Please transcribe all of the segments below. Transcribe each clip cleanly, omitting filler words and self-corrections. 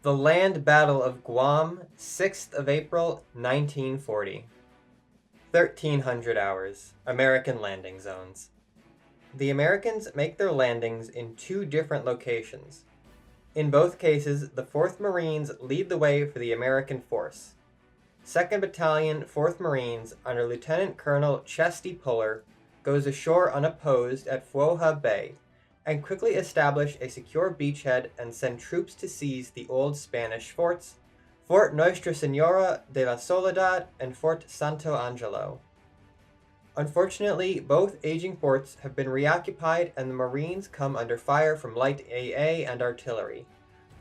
The Land Battle of Guam, 6th of April, 1940. 1300 hours. American landing zones. The Americans make their landings in two different locations. In both cases, the 4th Marines lead the way for the American force. 2nd Battalion, 4th Marines, under Lieutenant Colonel Chesty Puller, goes ashore unopposed at Foja Bay, and quickly establish a secure beachhead and send troops to seize the old Spanish forts, Fort Nuestra Senora de la Soledad and Fort Santo Angelo. Unfortunately, both aging forts have been reoccupied and the Marines come under fire from light AA and artillery,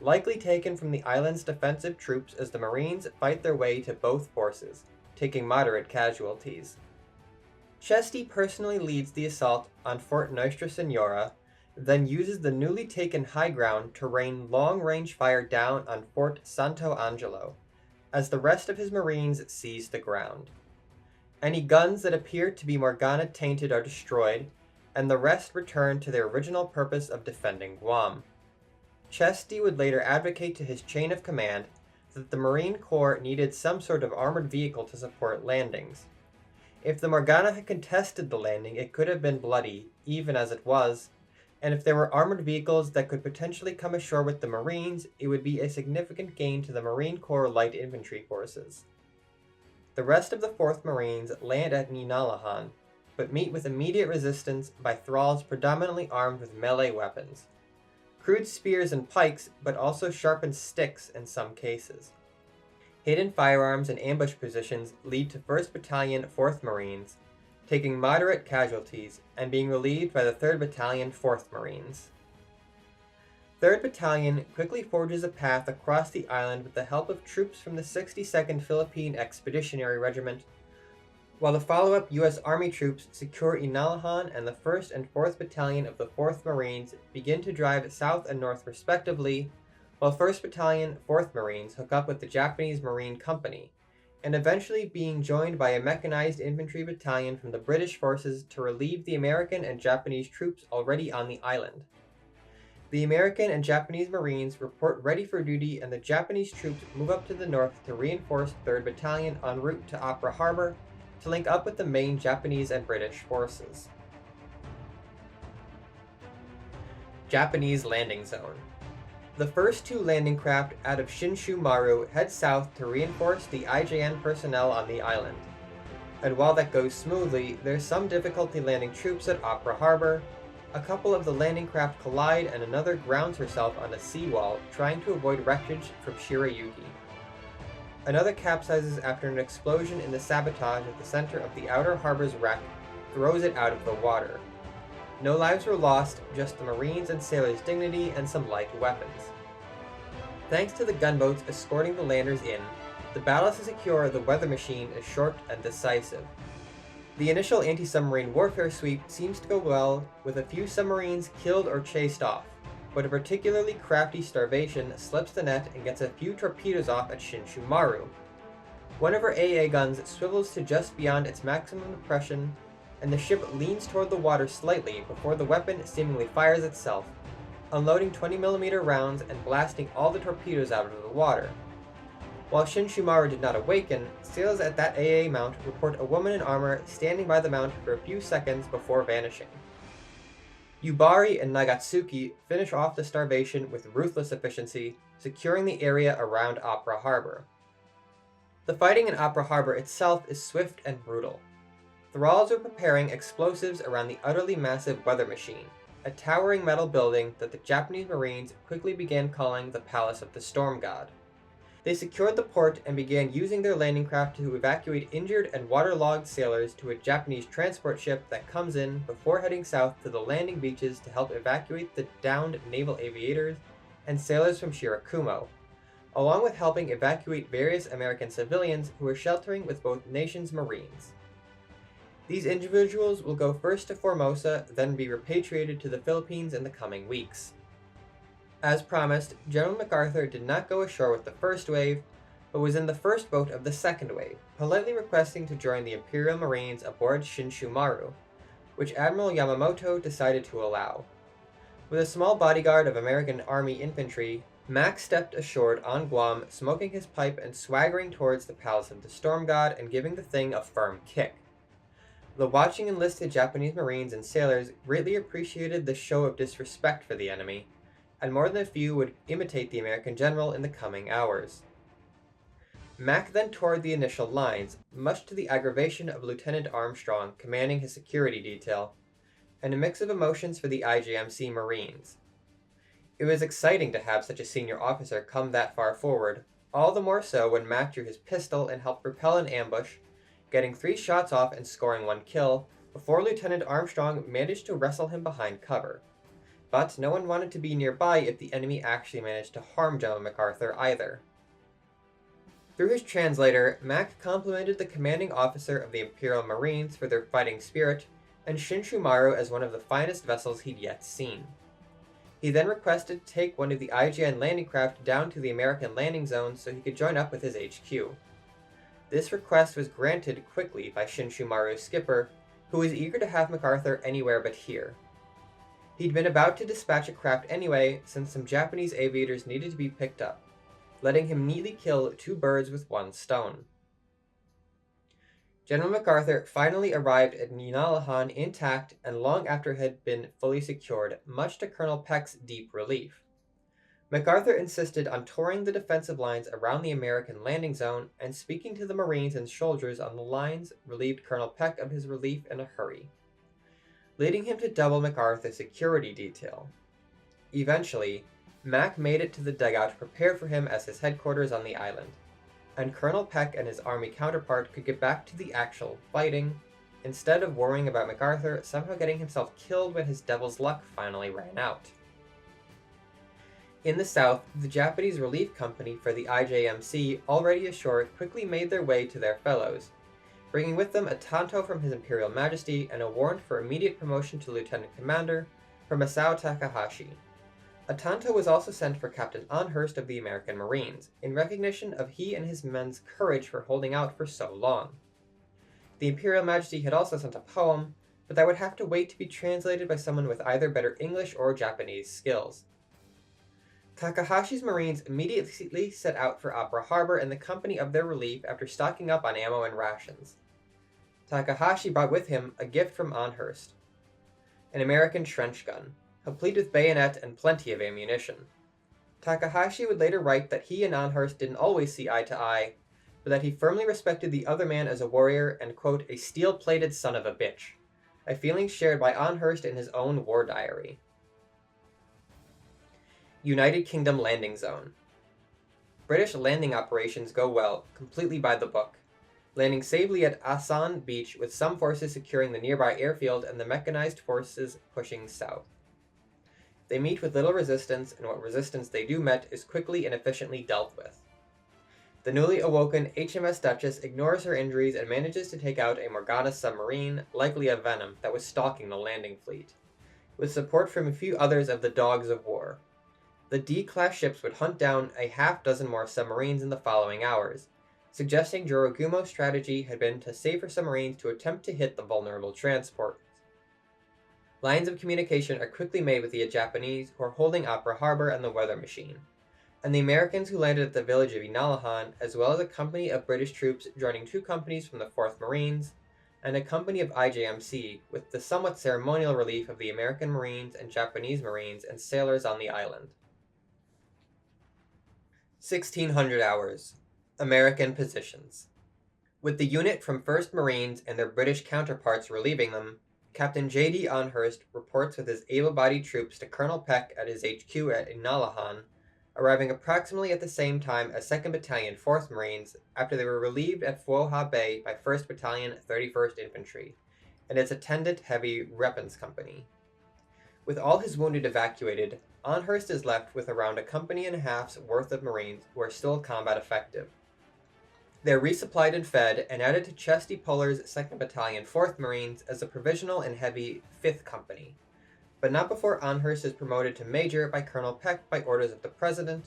likely taken from the island's defensive troops as the Marines fight their way to both forces, taking moderate casualties. Chesty personally leads the assault on Fort Nuestra Senora, then uses the newly taken high ground to rain long-range fire down on Fort Santo Angelo, as the rest of his Marines seize the ground. Any guns that appear to be Morgana-tainted are destroyed, and the rest return to their original purpose of defending Guam. Chesty would later advocate to his chain of command that the Marine Corps needed some sort of armored vehicle to support landings. If the Morgana had contested the landing, it could have been bloody, even as it was, and if there were armored vehicles that could potentially come ashore with the Marines, it would be a significant gain to the Marine Corps light infantry forces. The rest of the 4th Marines land at Ninalahan, but meet with immediate resistance by thralls predominantly armed with melee weapons. Crude spears and pikes, but also sharpened sticks in some cases. Hidden firearms and ambush positions lead to 1st Battalion, 4th Marines, taking moderate casualties and being relieved by the 3rd Battalion, 4th Marines. 3rd Battalion quickly forges a path across the island with the help of troops from the 62nd Philippine Expeditionary Regiment, while the follow-up U.S. Army troops secure Inalahan and the 1st and 4th Battalion of the 4th Marines begin to drive south and north respectively, while 1st Battalion, 4th Marines hook up with the Japanese Marine Company, and eventually being joined by a mechanized infantry battalion from the British forces to relieve the American and Japanese troops already on the island. The American and Japanese Marines report ready for duty and the Japanese troops move up to the north to reinforce 3rd Battalion en route to Opera Harbor to link up with the main Japanese and British forces. Japanese landing zone. The first two landing craft out of Shinshu Maru head south to reinforce the IJN personnel on the island. And while that goes smoothly, there's some difficulty landing troops at Opera Harbor. A couple of the landing craft collide and another grounds herself on a seawall, trying to avoid wreckage from Shirayuki. Another capsizes after an explosion in the sabotage at the center of the outer harbor's wreck throws it out of the water. No lives were lost, just the Marines' and sailors' dignity and some light weapons. Thanks to the gunboats escorting the landers in, the battle to secure the weather machine is short and decisive. The initial anti-submarine warfare sweep seems to go well, with a few submarines killed or chased off, but a particularly crafty Starvation slips the net and gets a few torpedoes off at Shinshu Maru. One of her AA guns swivels to just beyond its maximum depression, and the ship leans toward the water slightly before the weapon seemingly fires itself, unloading 20mm rounds and blasting all the torpedoes out of the water. While Shinshumaru did not awaken, sailors at that AA mount report a woman in armor standing by the mount for a few seconds before vanishing. Yubari and Nagatsuki finish off the Starvation with ruthless efficiency, securing the area around Opera Harbor. The fighting in Opera Harbor itself is swift and brutal. Thralls are preparing explosives around the utterly massive weather machine, a towering metal building that the Japanese Marines quickly began calling the Palace of the Storm God. They secured the port and began using their landing craft to evacuate injured and waterlogged sailors to a Japanese transport ship that comes in before heading south to the landing beaches to help evacuate the downed naval aviators and sailors from Shirakumo, along with helping evacuate various American civilians who were sheltering with both nations' Marines. These individuals will go first to Formosa, then be repatriated to the Philippines in the coming weeks. As promised, General MacArthur did not go ashore with the first wave, but was in the first boat of the second wave, politely requesting to join the Imperial Marines aboard Shinshu Maru, which Admiral Yamamoto decided to allow. With a small bodyguard of American Army infantry, Mac stepped ashore on Guam, smoking his pipe and swaggering towards the palace of the storm god and giving the thing a firm kick. The watching enlisted Japanese Marines and sailors greatly appreciated this show of disrespect for the enemy, and more than a few would imitate the American general in the coming hours. Mac then toured the initial lines, much to the aggravation of Lieutenant Armstrong commanding his security detail, and a mix of emotions for the IJMC Marines. It was exciting to have such a senior officer come that far forward, all the more so when Mac drew his pistol and helped repel an ambush, getting 3 shots off and scoring 1 kill, before Lieutenant Armstrong managed to wrestle him behind cover. But no one wanted to be nearby if the enemy actually managed to harm General MacArthur either. Through his translator, Mac complimented the commanding officer of the Imperial Marines for their fighting spirit, and Shinshumaru as one of the finest vessels he'd yet seen. He then requested to take one of the IJN landing craft down to the American landing zone so he could join up with his HQ. This request was granted quickly by Shinshumaru's skipper, who was eager to have MacArthur anywhere but here. He'd been about to dispatch a craft anyway, since some Japanese aviators needed to be picked up, letting him neatly kill 2 birds with 1 stone. General MacArthur finally arrived at Ninalahan intact and long after it had been fully secured, much to Colonel Peck's deep relief. MacArthur insisted on touring the defensive lines around the American landing zone, and speaking to the Marines and soldiers on the lines relieved Colonel Peck of his relief in a hurry, leading him to double MacArthur's security detail. Eventually, Mac made it to the dugout prepared for him as his headquarters on the island, and Colonel Peck and his army counterpart could get back to the actual fighting, instead of worrying about MacArthur somehow getting himself killed when his devil's luck finally ran out. In the south, the Japanese relief company for the IJMC, already ashore, quickly made their way to their fellows, bringing with them a tanto from His Imperial Majesty and a warrant for immediate promotion to Lieutenant Commander for Masao Takahashi. A tanto was also sent for Captain Anhurst of the American Marines, in recognition of he and his men's courage for holding out for so long. The Imperial Majesty had also sent a poem, but that would have to wait to be translated by someone with either better English or Japanese skills. Takahashi's Marines immediately set out for Opera Harbor in the company of their relief after stocking up on ammo and rations. Takahashi brought with him a gift from Anhurst, an American trench gun, complete with bayonet and plenty of ammunition. Takahashi would later write that he and Anhurst didn't always see eye to eye, but that he firmly respected the other man as a warrior and, quote, a steel-plated son of a bitch, a feeling shared by Anhurst in his own war diary. United Kingdom Landing Zone. British landing operations go well, completely by the book, landing safely at Asan Beach with some forces securing the nearby airfield and the mechanized forces pushing south. They meet with little resistance, and what resistance they do met is quickly and efficiently dealt with. The newly awoken HMS Duchess ignores her injuries and manages to take out a Morgana submarine, likely a Venom, that was stalking the landing fleet, with support from a few others of the Dogs of War. The D-class ships would hunt down a half-dozen more submarines in the following hours, suggesting Jorogumo's strategy had been to save her submarines to attempt to hit the vulnerable transports. Lines of communication are quickly made with the Japanese, who are holding Opera Harbor and the weather machine, and the Americans who landed at the village of Inalahan, as well as a company of British troops joining 2 companies from the 4th Marines, and a company of IJMC, with the somewhat ceremonial relief of the American Marines and Japanese Marines and sailors on the island. 1600 hours. American positions. With the unit from 1st Marines and their British counterparts relieving them, Captain J.D. Anhurst reports with his able-bodied troops to Colonel Peck at his HQ at Inalahan, arriving approximately at the same time as 2nd Battalion 4th Marines after they were relieved at Fuoha Bay by 1st Battalion 31st Infantry and its attendant heavy weapons company. With all his wounded evacuated, Anhurst is left with around a company and a half's worth of Marines who are still combat effective. They are resupplied and fed and added to Chesty Puller's 2nd Battalion 4th Marines as a provisional and heavy 5th Company, but not before Anhurst is promoted to Major by Colonel Peck by orders of the President,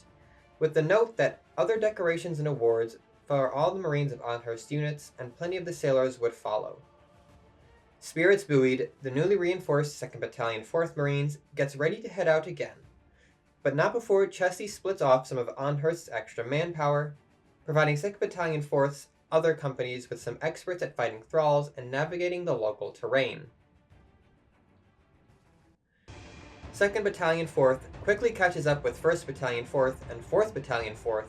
with the note that other decorations and awards for all the Marines of Anhurst's units and plenty of the sailors would follow. Spirits buoyed, the newly reinforced 2nd Battalion 4th Marines gets ready to head out again, but not before Chesty splits off some of Amherst's extra manpower, providing 2nd Battalion 4th's other companies with some experts at fighting thralls and navigating the local terrain. 2nd Battalion 4th quickly catches up with 1st Battalion 4th and 4th Battalion 4th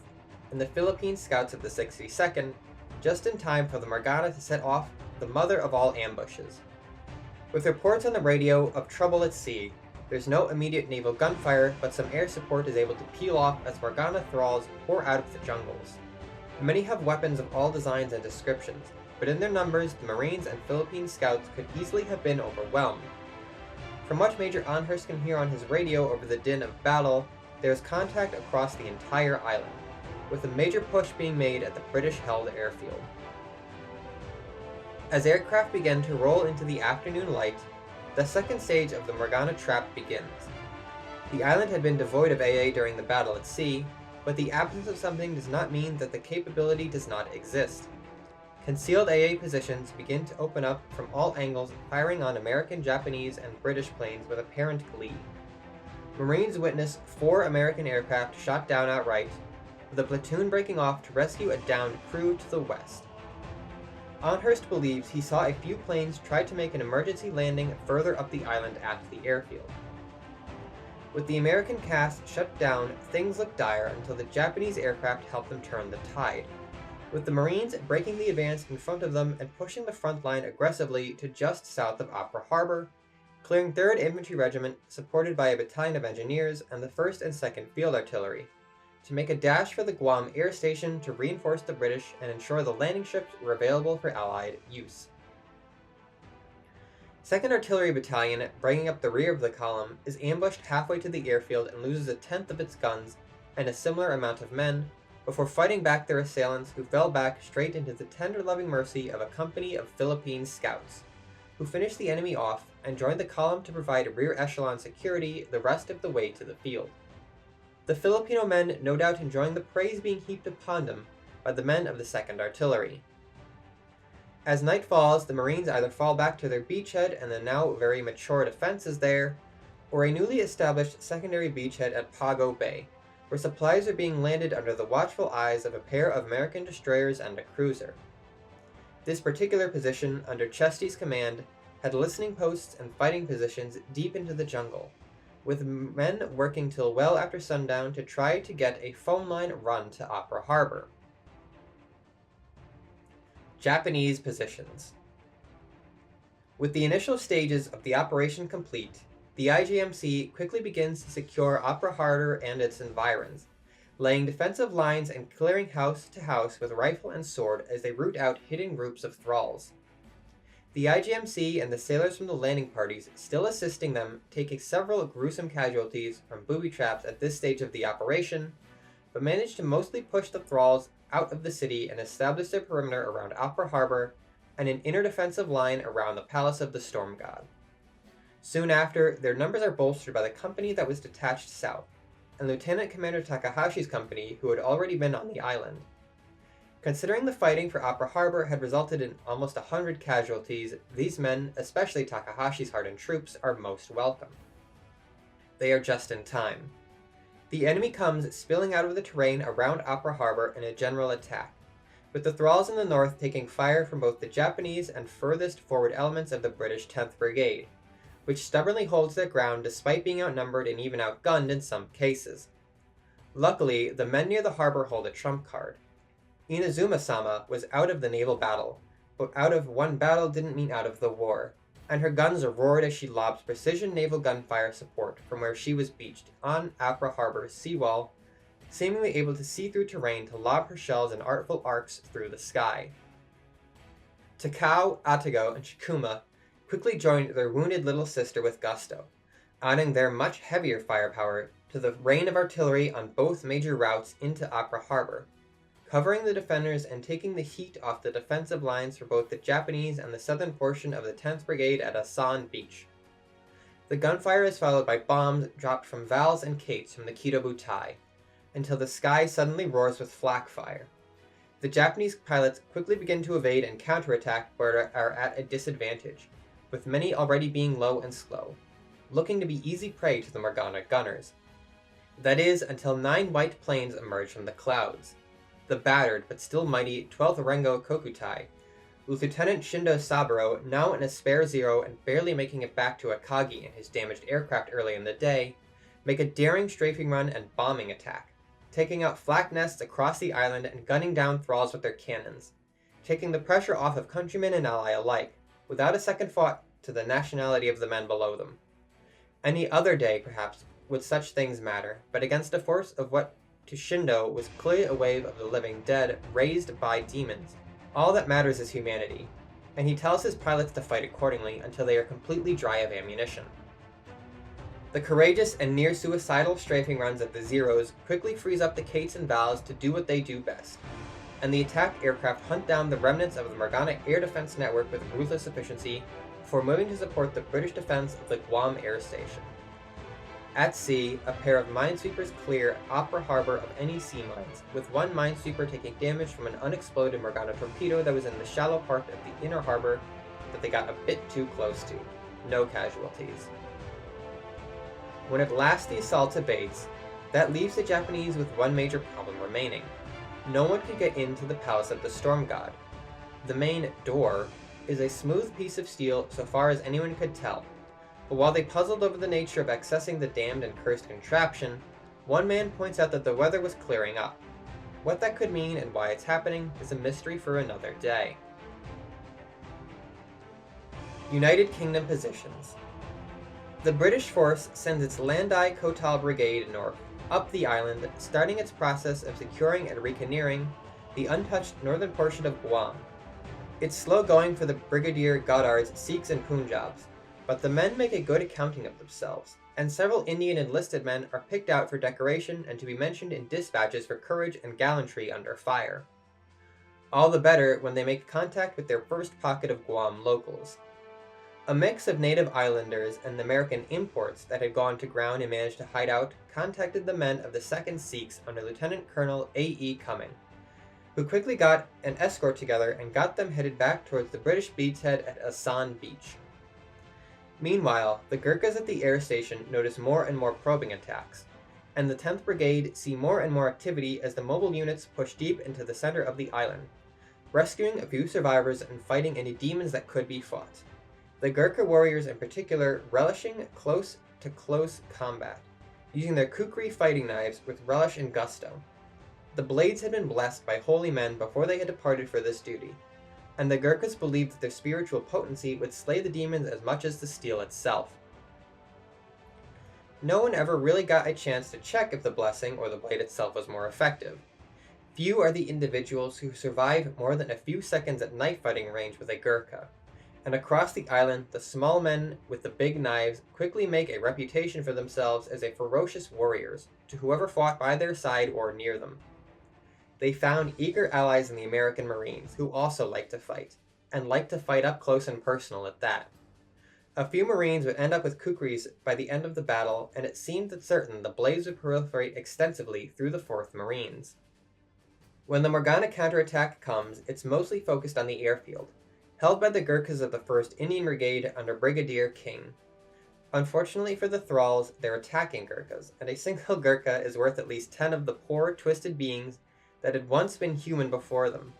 and the Philippine Scouts of the 62nd, just in time for the Morgana to set off the mother of all ambushes. With reports on the radio of trouble at sea, there's no immediate naval gunfire, but some air support is able to peel off as Morgana thralls pour out of the jungles. Many have weapons of all designs and descriptions, but in their numbers, the Marines and Philippine Scouts could easily have been overwhelmed. From what Major Amherst can hear on his radio over the din of battle, there is contact across the entire island, with a major push being made at the British-held airfield. As aircraft begin to roll into the afternoon light, the second stage of the Morgana trap begins. The island had been devoid of AA during the battle at sea, but the absence of something does not mean that the capability does not exist. Concealed AA positions begin to open up from all angles, firing on American, Japanese, and British planes with apparent glee. Marines witness 4 American aircraft shot down outright, with a platoon breaking off to rescue a downed crew to the west. Amherst believes he saw a few planes try to make an emergency landing further up the island at the airfield. With the American cast shut down, things looked dire until the Japanese aircraft helped them turn the tide, with the Marines breaking the advance in front of them and pushing the front line aggressively to just south of Opera Harbor, clearing 3rd Infantry Regiment, supported by a battalion of engineers and the 1st and 2nd Field Artillery, to make a dash for the Guam air station to reinforce the British and ensure the landing ships were available for Allied use. 2nd Artillery Battalion, bringing up the rear of the column, is ambushed halfway to the airfield and loses a tenth of its guns and a similar amount of men, before fighting back their assailants, who fell back straight into the tender-loving mercy of a company of Philippine Scouts, who finished the enemy off and joined the column to provide rear echelon security the rest of the way to the field. The Filipino men no doubt enjoying the praise being heaped upon them by the men of the 2nd Artillery. As night falls, the Marines either fall back to their beachhead and the now very mature defenses there, or a newly established secondary beachhead at Pago Bay, where supplies are being landed under the watchful eyes of a pair of American destroyers and a cruiser. This particular position, under Chesty's command, had listening posts and fighting positions deep into the jungle, with men working till well after sundown to try to get a phone line run to Opera Harbor. Japanese positions. With the initial stages of the operation complete, the IJMC quickly begins to secure Opera Harbor and its environs, laying defensive lines and clearing house to house with rifle and sword as they root out hidden groups of thralls. The IJMC and the sailors from the landing parties, still assisting them, taking several gruesome casualties from booby traps at this stage of the operation, but manage to mostly push the thralls out of the city and establish their perimeter around Opera Harbor and an inner defensive line around the Palace of the Storm God. Soon after, their numbers are bolstered by the company that was detached south, and Lieutenant Commander Takahashi's company, who had already been on the island. Considering the fighting for Opera Harbor had resulted in almost 100 casualties, these men, especially Takahashi's hardened troops, are most welcome. They are just in time. The enemy comes spilling out of the terrain around Opera Harbor in a general attack, with the thralls in the north taking fire from both the Japanese and furthest forward elements of the British 10th Brigade, which stubbornly holds their ground despite being outnumbered and even outgunned in some cases. Luckily, the men near the harbor hold a trump card. Inazuma-sama was out of the naval battle, but out of one battle didn't mean out of the war, and her guns roared as she lobbed precision naval gunfire support from where she was beached on Opera Harbor's seawall, seemingly able to see through terrain to lob her shells in artful arcs through the sky. Takao, Atago, and Shikuma quickly joined their wounded little sister with gusto, adding their much heavier firepower to the rain of artillery on both major routes into Opera Harbor, covering the defenders and taking the heat off the defensive lines for both the Japanese and the southern portion of the 10th Brigade at Asan Beach. The gunfire is followed by bombs dropped from Vals and Kates from the Kido Butai, until the sky suddenly roars with flak fire. The Japanese pilots quickly begin to evade and counterattack but are at a disadvantage, with many already being low and slow, looking to be easy prey to the Morgana gunners. That is, until 9 white planes emerged from the clouds. The battered, but still mighty, 12th Rengo Kokutai, with Lieutenant Shindo Saburo now in a spare zero and barely making it back to Akagi in his damaged aircraft early in the day, make a daring strafing run and bombing attack, taking out flak nests across the island and gunning down thralls with their cannons, taking the pressure off of countryman and ally alike, without a second thought to the nationality of the men below them. Any other day, perhaps, would such things matter, but against a force of what to Shindo was clearly a wave of the living dead raised by demons, all that matters is humanity, and he tells his pilots to fight accordingly until they are completely dry of ammunition. The courageous and near-suicidal strafing runs of the Zeros quickly frees up the Kates and Vals to do what they do best, and the attack aircraft hunt down the remnants of the Morgana air defense network with ruthless efficiency before moving to support the British defense of the Guam air station. At sea, a pair of minesweepers clear Opera Harbor of any sea mines, with one minesweeper taking damage from an unexploded Morgana torpedo that was in the shallow part of the inner harbor that they got a bit too close to. No casualties. When at last the assault abates, that leaves the Japanese with one major problem remaining. No one could get into the palace of the Storm God. The main door is a smooth piece of steel so far as anyone could tell, but while they puzzled over the nature of accessing the damned and cursed contraption, one man points out that the weather was clearing up. What that could mean and why it's happening is a mystery for another day. United Kingdom positions. The British force sends its Landai Kotal Brigade north, up the island, starting its process of securing and reconnoitering the untouched northern portion of Guam. It's slow going for the Brigadier Goddard's Sikhs and Punjabs, but the men make a good accounting of themselves, and several Indian enlisted men are picked out for decoration and to be mentioned in dispatches for courage and gallantry under fire. All the better when they make contact with their first pocket of Guam locals. A mix of native islanders and American imports that had gone to ground and managed to hide out contacted the men of the 2nd Sikhs under Lieutenant Colonel A.E. Cumming, who quickly got an escort together and got them headed back towards the British beachhead at Asan Beach. Meanwhile, the Gurkhas at the air station notice more and more probing attacks, and the 10th Brigade see more and more activity as the mobile units push deep into the center of the island, rescuing a few survivors and fighting any demons that could be fought. The Gurkha warriors in particular relishing close-to-close combat, using their kukri fighting knives with relish and gusto. The blades had been blessed by holy men before they had departed for this duty, and the Gurkhas believed that their spiritual potency would slay the demons as much as the steel itself. No one ever really got a chance to check if the blessing or the blade itself was more effective. Few are the individuals who survive more than a few seconds at knife fighting range with a Gurkha, and across the island the small men with the big knives quickly make a reputation for themselves as a ferocious warriors to whoever fought by their side or near them. They found eager allies in the American Marines, who also liked to fight, and liked to fight up close and personal at that. A few Marines would end up with kukris by the end of the battle, and it seemed that certain the blades would proliferate extensively through the 4th Marines. When the Morgana counterattack comes, it's mostly focused on the airfield, held by the Gurkhas of the 1st Indian Brigade under Brigadier King. Unfortunately for the thralls, they're attacking Gurkhas, and a single Gurkha is worth at least 10 of the poor, twisted beings that had once been human before them.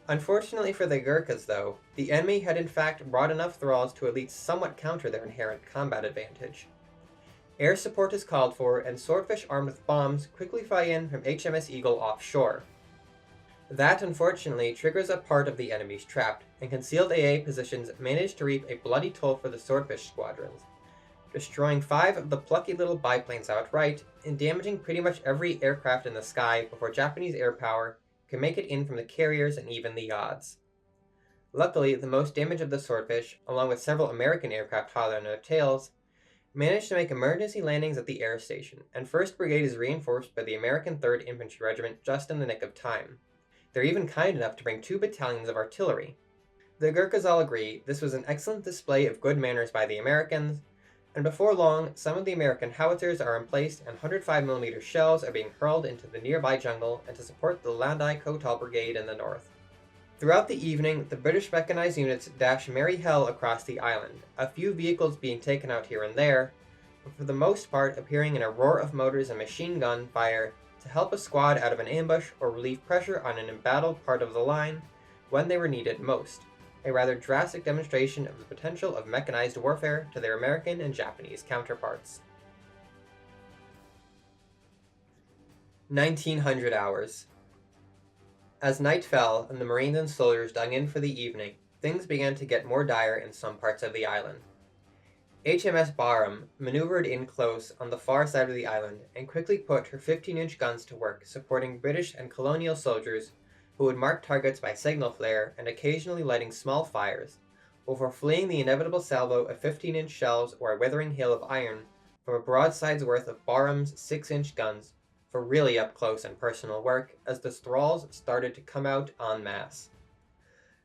Unfortunately for the Gurkhas, though, the enemy had in fact brought enough thralls to at least somewhat counter their inherent combat advantage. Air support is called for, and swordfish armed with bombs quickly fly in from HMS Eagle offshore. That, unfortunately, triggers a part of the enemy's trap, and concealed AA positions manage to reap a bloody toll for the swordfish squadrons, destroying 5 of the plucky little biplanes outright, and damaging pretty much every aircraft in the sky before Japanese air power can make it in from the carriers and even the odds. Luckily, the most damage of the swordfish, along with several American aircraft hot on their tails, managed to make emergency landings at the air station, and 1st Brigade is reinforced by the American 3rd Infantry Regiment just in the nick of time. They're even kind enough to bring 2 battalions of artillery. The Gurkhas all agree this was an excellent display of good manners by the Americans, and before long, some of the American howitzers are emplaced and 105mm shells are being hurled into the nearby jungle and to support the Landai Kotal Brigade in the north. Throughout the evening, the British mechanized units dash merry hell across the island, a few vehicles being taken out here and there, but for the most part appearing in a roar of motors and machine gun fire to help a squad out of an ambush or relieve pressure on an embattled part of the line when they were needed most, a rather drastic demonstration of the potential of mechanized warfare to their American and Japanese counterparts. 1900 hours. As night fell and the Marines and soldiers dug in for the evening, things began to get more dire in some parts of the island. HMS Barham maneuvered in close on the far side of the island and quickly put her 15-inch guns to work supporting British and colonial soldiers who would mark targets by signal flare and occasionally lighting small fires, before fleeing the inevitable salvo of 15-inch shells or a withering hail of iron from a broadside's worth of Barham's 6-inch guns for really up-close and personal work as the thralls started to come out en masse.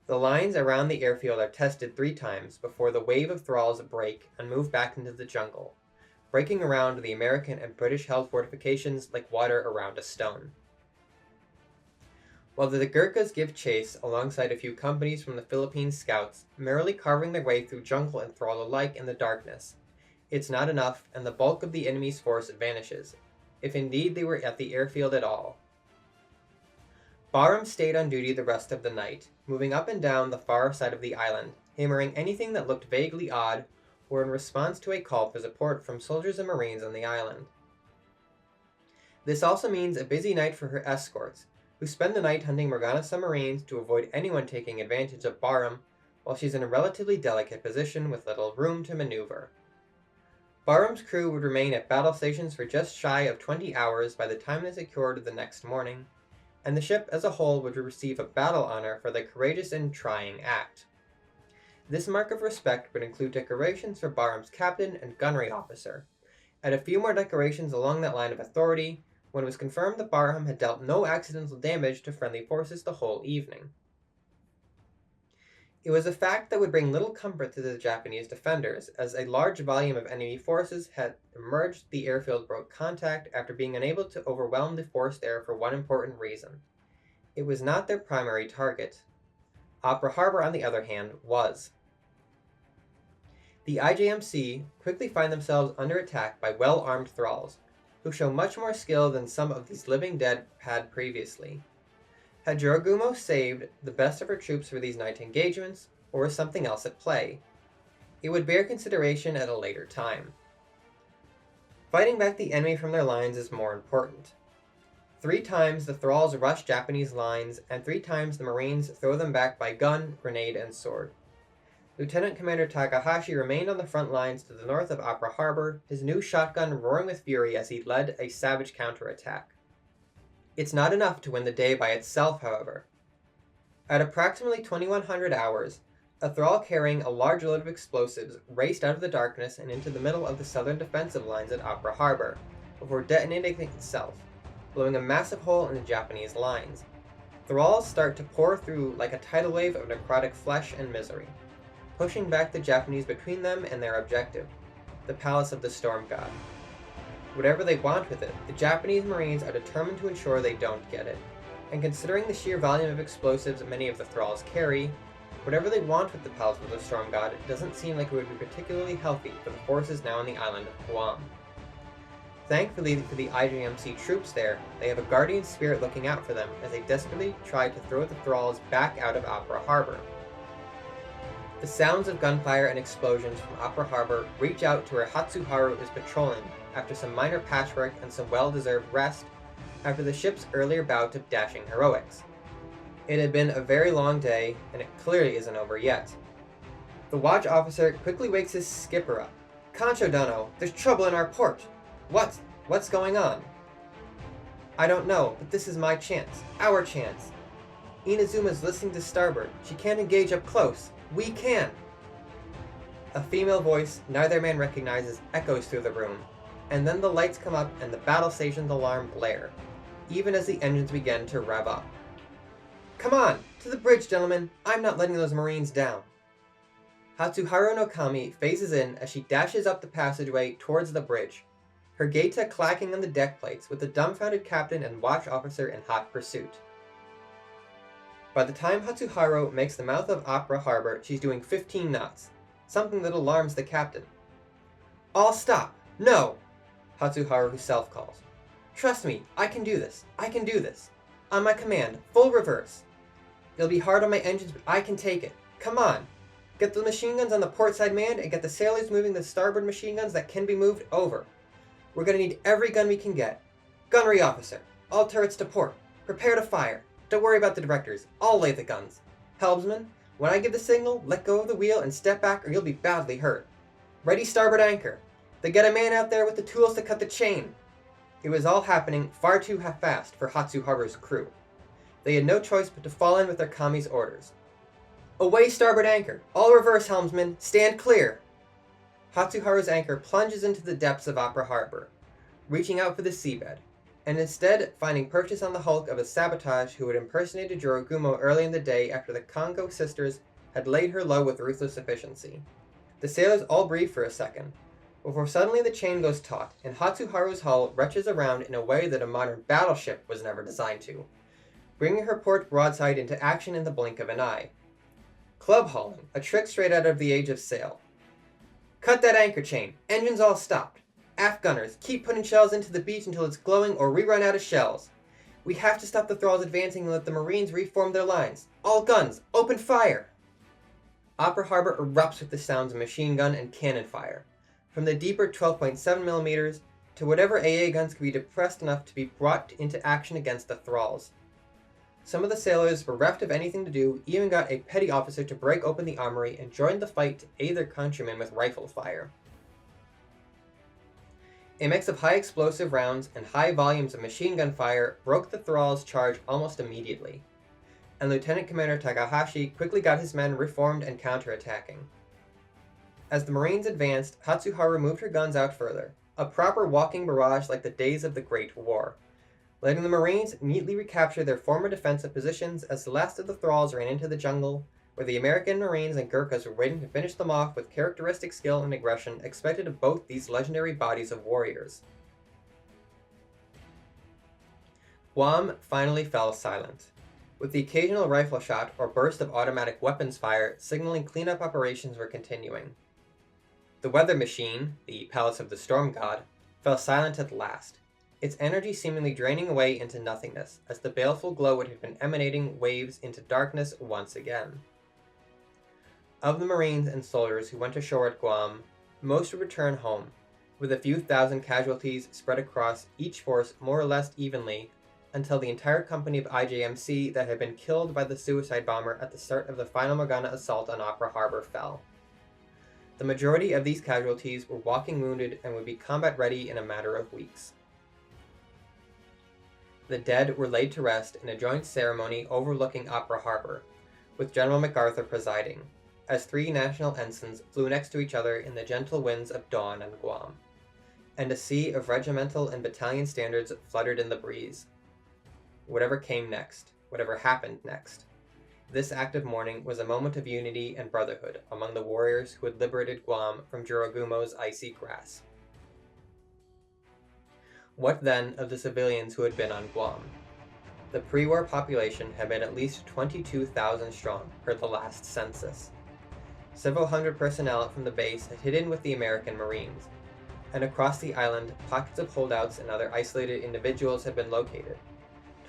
The lines around the airfield are tested 3 times before the wave of thralls break and move back into the jungle, breaking around the American and British-held fortifications like water around a stone. While the Gurkhas give chase alongside a few companies from the Philippine Scouts, merrily carving their way through jungle and thrall alike in the darkness, it's not enough and the bulk of the enemy's force vanishes, if indeed they were at the airfield at all. Barham stayed on duty the rest of the night, moving up and down the far side of the island, hammering anything that looked vaguely odd or in response to a call for support from soldiers and Marines on the island. This also means a busy night for her escorts, who spend the night hunting Morgana submarines to avoid anyone taking advantage of Barham while she's in a relatively delicate position with little room to maneuver. Barham's crew would remain at battle stations for just shy of 20 hours by the time they secured the next morning, and the ship as a whole would receive a battle honor for their courageous and trying act. This mark of respect would include decorations for Barham's captain and gunnery officer, and a few more decorations along that line of authority when it was confirmed that Barham had dealt no accidental damage to friendly forces the whole evening. It was a fact that would bring little comfort to the Japanese defenders, as a large volume of enemy forces had emerged the airfield broke contact after being unable to overwhelm the force there for one important reason. It was not their primary target. Opera Harbor, on the other hand, was. The IJMC quickly find themselves under attack by well-armed thralls, who show much more skill than some of these living dead had previously. Had Jorogumo saved the best of her troops for these night engagements, or was something else at play? It would bear consideration at a later time. Fighting back the enemy from their lines is more important. 3 times the thralls rush Japanese lines, and 3 times the Marines throw them back by gun, grenade, and sword. Lieutenant Commander Takahashi remained on the front lines to the north of Opera Harbor, his new shotgun roaring with fury as he led a savage counterattack. It's not enough to win the day by itself, however. At approximately 2100 hours, a thrall carrying a large load of explosives raced out of the darkness and into the middle of the southern defensive lines at Opera Harbor, before detonating itself, blowing a massive hole in the Japanese lines. Thralls start to pour through like a tidal wave of necrotic flesh and misery, pushing back the Japanese between them and their objective, the Palace of the Storm God. Whatever they want with it, the Japanese Marines are determined to ensure they don't get it, and considering the sheer volume of explosives many of the thralls carry, whatever they want with the Palace of the Storm God doesn't seem like it would be particularly healthy for the forces now on the island of Guam. Thankfully for the IJMC troops there, they have a guardian spirit looking out for them as they desperately try to throw the thralls back out of Opera Harbor. The sounds of gunfire and explosions from Opera Harbor reach out to where Hatsuharu is patrolling after some minor patchwork and some well-deserved rest after the ship's earlier bout of dashing heroics. It had been a very long day, and it clearly isn't over yet. The watch officer quickly wakes his skipper up. "Concho Dono, there's trouble in our port!" What's going on?" "I don't know, but this is my chance. Our chance. Inazuma's listening to starboard. She can't engage up close. We can!" A female voice neither man recognizes echoes through the room, and then the lights come up and the battle station's alarm blare, even as the engines begin to rev up. "Come on! To the bridge, gentlemen! I'm not letting those Marines down!" Hatsuharu no Kami phases in as she dashes up the passageway towards the bridge, her gaita clacking on the deck plates with the dumbfounded captain and watch officer in hot pursuit. By the time Hatsuharu makes the mouth of Opera Harbor, she's doing 15 knots, something that alarms the captain. "All stop! No! Hatsuharu himself calls. Trust me, I can do this. I can do this. On my command, full reverse. It'll be hard on my engines, but I can take it. Come on. Get the machine guns on the port side manned and get the sailors moving the starboard machine guns that can be moved over. We're gonna need every gun we can get. Gunnery officer, all turrets to port. Prepare to fire. Don't worry about the directors. I'll lay the guns. Helmsman, when I give the signal, let go of the wheel and step back or you'll be badly hurt. Ready starboard anchor. Then get a man out there with the tools to cut the chain. It was all happening far too fast for Hatsuharu's crew. They had no choice but to fall in with their kami's orders. Away starboard anchor! All reverse helmsmen, stand clear! Hatsuharu's anchor plunges into the depths of Opera Harbor, reaching out for the seabed, and instead finding purchase on the hulk of a sabotage who had impersonated Jorogumo early in the day after the Kongo sisters had laid her low with ruthless efficiency. The sailors all breathe for a second, before suddenly the chain goes taut, and Hatsuharu's hull retches around in a way that a modern battleship was never designed to, bringing her port broadside into action in the blink of an eye. Club hauling, a trick straight out of the Age of Sail. Cut that anchor chain, engines all stopped. Aft gunners, keep putting shells into the beach until it's glowing or we run out of shells. We have to stop the thralls advancing and let the Marines reform their lines. All guns, open fire! Opera Harbor erupts with the sounds of machine gun and cannon fire, from the deeper 12.7mm to whatever AA guns could be depressed enough to be brought into action against the thralls. Some of the sailors, bereft of anything to do, even got a petty officer to break open the armory and join the fight to aid their countrymen with rifle fire. A mix of high explosive rounds and high volumes of machine gun fire broke the thralls' charge almost immediately, and Lieutenant Commander Takahashi quickly got his men reformed and counterattacking. As the Marines advanced, Hatsuharu moved her guns out further, a proper walking barrage like the days of the Great War, letting the Marines neatly recapture their former defensive positions as the last of the thralls ran into the jungle, where the American Marines and Gurkhas were waiting to finish them off with characteristic skill and aggression expected of both these legendary bodies of warriors. Guam finally fell silent, with the occasional rifle shot or burst of automatic weapons fire signaling cleanup operations were continuing. The weather machine, the Palace of the Storm God, fell silent at last, its energy seemingly draining away into nothingness as the baleful glow it had been emanating waves into darkness once again. Of the Marines and soldiers who went ashore at Guam, most would return home, with a few thousand casualties spread across each force more or less evenly until the entire company of IJMC that had been killed by the suicide bomber at the start of the final Morgana assault on Opera Harbor fell. The majority of these casualties were walking wounded and would be combat ready in a matter of weeks. The dead were laid to rest in a joint ceremony overlooking Opera Harbor, with General MacArthur presiding, as three national ensigns flew next to each other in the gentle winds of dawn on Guam, and a sea of regimental and battalion standards fluttered in the breeze. Whatever came next, whatever happened next, this act of mourning was a moment of unity and brotherhood among the warriors who had liberated Guam from Jorogumo's icy grasp. What then of the civilians who had been on Guam? The pre-war population had been at least 22,000 strong per the last census. Several hundred personnel from the base had hidden with the American Marines, and across the island, pockets of holdouts and other isolated individuals had been located,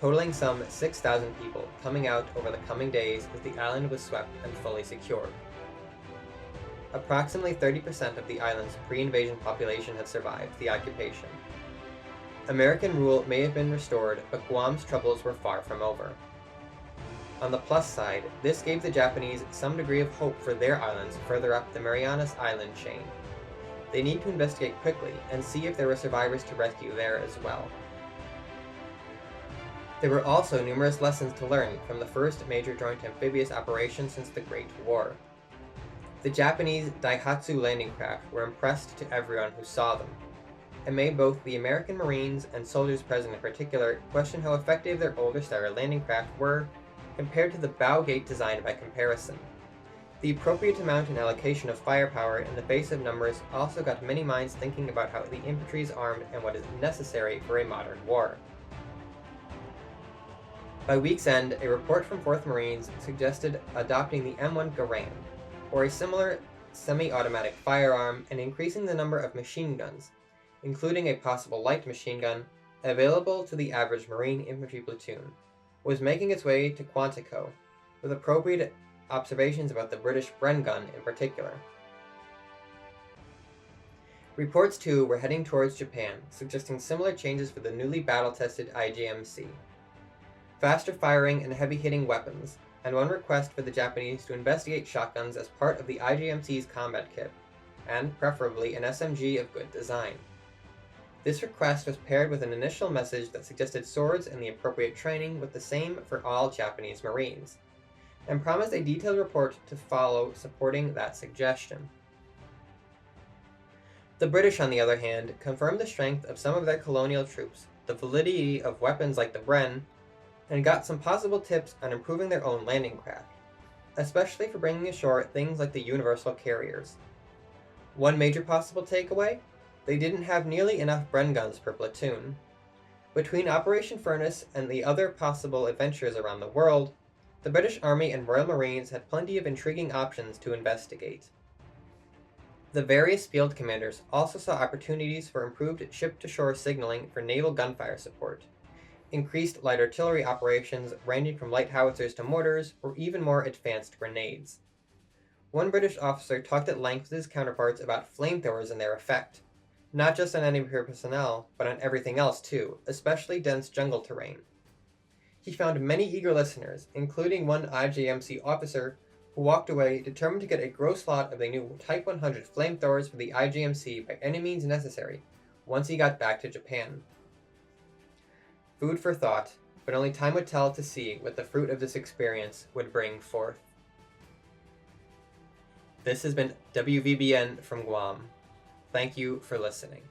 totaling some 6,000 people coming out over the coming days as the island was swept and fully secured. Approximately 30% of the island's pre-invasion population had survived the occupation. American rule may have been restored, but Guam's troubles were far from over. On the plus side, this gave the Japanese some degree of hope for their islands further up the Marianas Island chain. They need to investigate quickly and see if there were survivors to rescue there as well. There were also numerous lessons to learn from the first major joint amphibious operation since the Great War. The Japanese Daihatsu landing craft were impressed to everyone who saw them, and made both the American Marines and soldiers present in particular question how effective their older style landing craft were compared to the bow gate design by comparison. The appropriate amount and allocation of firepower in the face of numbers also got many minds thinking about how the infantry is armed and what is necessary for a modern war. By week's end, a report from 4th Marines suggested adopting the M1 Garand, or a similar semi-automatic firearm, and increasing the number of machine guns, including a possible light machine gun, available to the average Marine infantry platoon, was making its way to Quantico, with appropriate observations about the British Bren gun in particular. Reports too were heading towards Japan, suggesting similar changes for the newly battle-tested IJMC. Faster firing and heavy-hitting weapons, and one request for the Japanese to investigate shotguns as part of the IJMC's combat kit, and preferably an SMG of good design. This request was paired with an initial message that suggested swords and the appropriate training with the same for all Japanese Marines, and promised a detailed report to follow supporting that suggestion. The British, on the other hand, confirmed the strength of some of their colonial troops, the validity of weapons like the Bren, and got some possible tips on improving their own landing craft, especially for bringing ashore things like the universal carriers. One major possible takeaway? They didn't have nearly enough Bren guns per platoon. Between Operation Furnace and the other possible adventures around the world, the British Army and Royal Marines had plenty of intriguing options to investigate. The various field commanders also saw opportunities for improved ship-to-shore signaling for naval gunfire support, increased light artillery operations ranging from light howitzers to mortars, or even more advanced grenades. One British officer talked at length with his counterparts about flamethrowers and their effect, not just on enemy personnel, but on everything else too, especially dense jungle terrain. He found many eager listeners, including one IJMC officer who walked away determined to get a gross lot of the new Type 100 flamethrowers for the IJMC by any means necessary once he got back to Japan. Food for thought, but only time would tell to see what the fruit of this experience would bring forth. This has been WVBN from Guam. Thank you for listening.